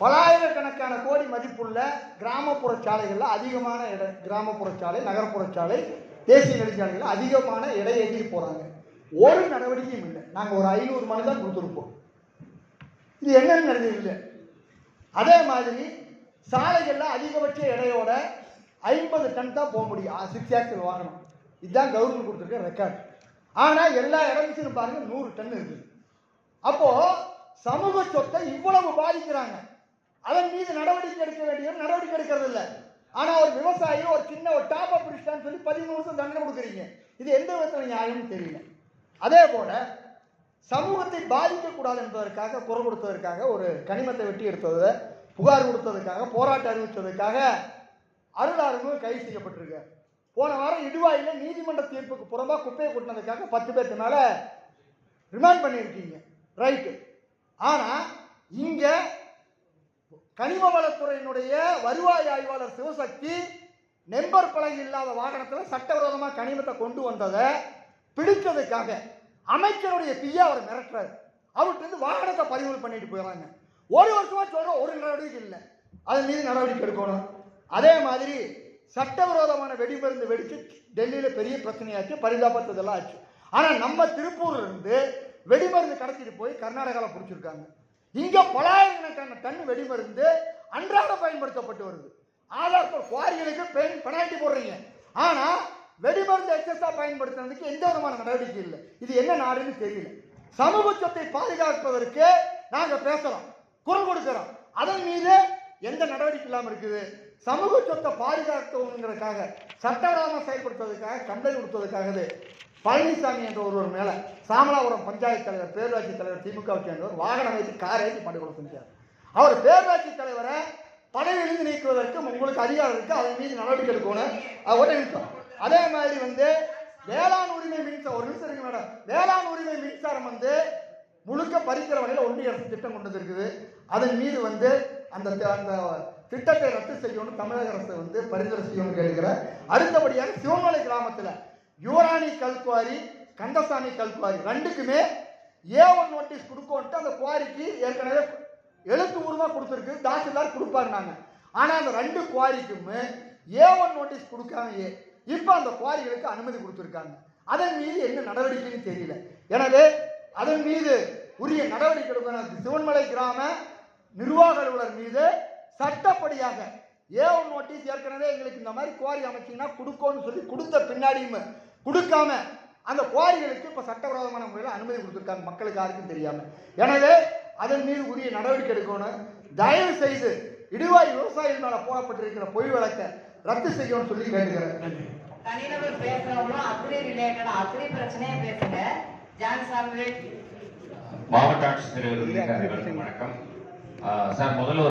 பலாயிரக்கணக்கான கோடி மதிப்புள்ள கிராமப்புற சாலைகளில் அதிகமான கிராமப்புற சாலை, நகர்ப்புற சாலை, தேசிய நெடுஞ்சாலைகள் அதிகமான இடையேறி போகிறாங்க. ஒரு நடவடிக்கையும் இல்லை. நாங்கள் ஒரு 500 மணி தான் கொடுத்துருப்போம். இது என்னன்னு நடந்தது. அதே மாதிரி சாலைகளில் அதிகபட்ச எடையோட 50 டன் தான் போக முடியும். 6 ஆக்சல் வாங்கணும். இதுதான் கவர்மெண்ட் கொடுத்துருக்க ரெக்கார்டு. ஆனால் எல்லா இடத்துலையும் பாருங்க 100 டன் இருக்குது. அப்போ சமூக சொத்தை இவ்வளவு பாதிக்கிறாங்க. அதன் மீது நடவடிக்கை எடுக்க வேண்டிய நடவடிக்கை எடுக்கிறது இல்லை. ஆனால் ஒரு விவசாயி ஒரு சின்ன ஒரு டாப் அப் பிடிச்சிட்டான்னு சொல்லி 13 வருஷம் தண்டனை கொடுக்குறீங்க. இது எந்த விதத்தில் நியாயம்னு தெரியல. அதே போல சமூகத்தை பாதிக்கக்கூடாது என்பதற்காக குரல் கொடுத்ததற்காக ஒரு கனிமத்தை வெட்டி எடுத்ததை புகார் கொடுத்ததுக்காக போராட்டம் அறிவித்ததுக்காக அருளாளர்கள் கைது செய்யப்பட்டிருக்கார். போன வாரம் இடுவாயில் நீதிமன்ற தீர்ப்புக்கு புறம்பாக குப்பையை கொட்டினதுக்காக 10 பேருக்கு மேல ரிமாண்ட் பண்ணியிருக்கீங்க. ரைட்டு. ஆனால் இங்கே கனிம வளத்துறையினுடைய வருவாய் ஆய்வாளர் சிவசக்தி நம்பர் பலகை இல்லாத வாகனத்தில் சட்டவிரோதமாக கனிமத்தை கொண்டு வந்ததை பிடிச்சதுக்காக அமைச்சருடைய பியா அவர் மிரட்டுறாரு. அவர்கிட்ட வாகனத்தை பறிமுதல் பண்ணிட்டு போயிடறாங்க. ஒரு வருஷமா சொல்ற ஒரு நடவடிக்கை இல்லை. அதன் மீது நடவடிக்கை எடுக்கணும். அதே மாதிரி சட்டவிரோதமான வெடிமருந்து வெடிச்சு டெல்லியில பெரிய பிரச்சனையாச்சு, பரிதாபத்ததெல்லாம் ஆச்சு. ஆனா நம்ம திருப்பூர்ல இருந்து வெடிமருந்து கடத்திட்டு போய் கர்நாடகாவில் பிடிச்சிருக்காங்க. இங்க பலாயிரக்கணக்கான டன் வெடிமருந்து அன்றாட பயன்படுத்தப்பட்டு வருது. ஆதார் குவாரிகளுக்கு பெனால்டி போடுறீங்க. ஆனா வெடிமருந்து எக்ஸஸா பயன்படுத்துறதுக்கு எந்த விதமான நடவடிக்கை இல்லை. இது என்ன நாடுன்னு தெரியல. சமூக சொத்தை பாதுகாப்பதற்கு நாங்க பேசுறோம், குரல் கொடுக்கிறோம். அதன் மீது எந்த நடவடிக்கை இல்லாமல் இருக்குது. சமூக சொத்தை பாதுகாக்கணுங்கிறதுக்காக சட்டவிரோதமாக செயல்படுத்துவதற்காக கம்ப்ளைண்ட் கொடுத்ததுக்காகவே பழனிசாமி என்ற ஒருவர் மேல சாமலாபுரம் பஞ்சாயத்து தலைவர், பேரூராட்சி தலைவர், திமுகவை சேர்ந்தவர் வாகனம் வைத்து காரை ஏற்றி படுகொலை செஞ்சார். அவர் பேரூராட்சி தலைவரை பதவியிலிருந்து நீக்குவதற்கு உங்களுக்கு அதிகாரம் இருக்கு. அதன் மீது நடவடிக்கை எடுக்கணும். ஒரு நிமிஷம். அதே மாதிரி வேளாண் உரிமை மின்சாரம், ஒரு நிமிஷம் இருக்கு மேடம். வேளாண் உரிமை மின்சாரம் முழுக்க பறிக்கிற வகையில் ஒன்றிய அரசு திட்டம் கொண்டு இருக்குது. அதன் மீது அந்த திட்டத்தை ரத்து செய்யணும் தமிழக அரசு பரிந்துரை செய்யணும் கேட்கிற. அடுத்தபடியாக சிவமலை கிராமத்தில் யுவராணி கல்குவாரி, கந்தசாமி கல்குவாரி ரெண்டுக்குமே A1 நோட்டீஸ் கொடுக்கோன்ட்டு அந்த குவாரிக்கு ஏற்கனவே எழுத்து பூர்வமாக கொடுத்துருக்கு. தாசில்தார் கொடுப்பாங்க. ஆனால் அந்த 2 குவாரிக்குமே A1 நோட்டீஸ் கொடுக்காமையே இப்போ அந்த குவாரிகளுக்கு அனுமதி கொடுத்துருக்காங்க. அதன் மீது என்ன நடவடிக்கைன்னு தெரியல. எனவே அதன் மீது உரிய நடவடிக்கை எடுக்கணும். சிவன்மலை கிராம நிர்வாக அலுவலர் மீது சட்டப்படியாக A1 நோட்டீஸ் ஏற்கனவே எங்களுக்கு இந்த மாதிரி குவாரி அமைச்சிங்கன்னா கொடுக்கோன்னு சொல்லி கொடுத்த பின்னாடியும் கொடுக்காம அந்த குவாரிகளுக்கு இப்போ சட்டவிரோதமான முறையில் அனுமதி கொடுத்துருக்காங்க. மக்களுக்கு யாருக்கும் தெரியாம. எனவே அதன் மீது உரிய நடவடிக்கை எடுக்கணும். தயவு செய்து இடுவாய் விவசாயிகள் மேல போடப்பட்டிருக்கிற பொய் வழக்கை ரத்து செய்யணும்னு சொல்லி கேட்டுக்கிறேன். தனிநபர் பேசுறவங்களும் அக்ரி ரிலேட்டட் அக்ரி பிரச்சனையே பேசுங்க. ஜான்சாமி மாவட்ட ஆட்சித்தலைவர் வணக்கம் சார். முதல்ல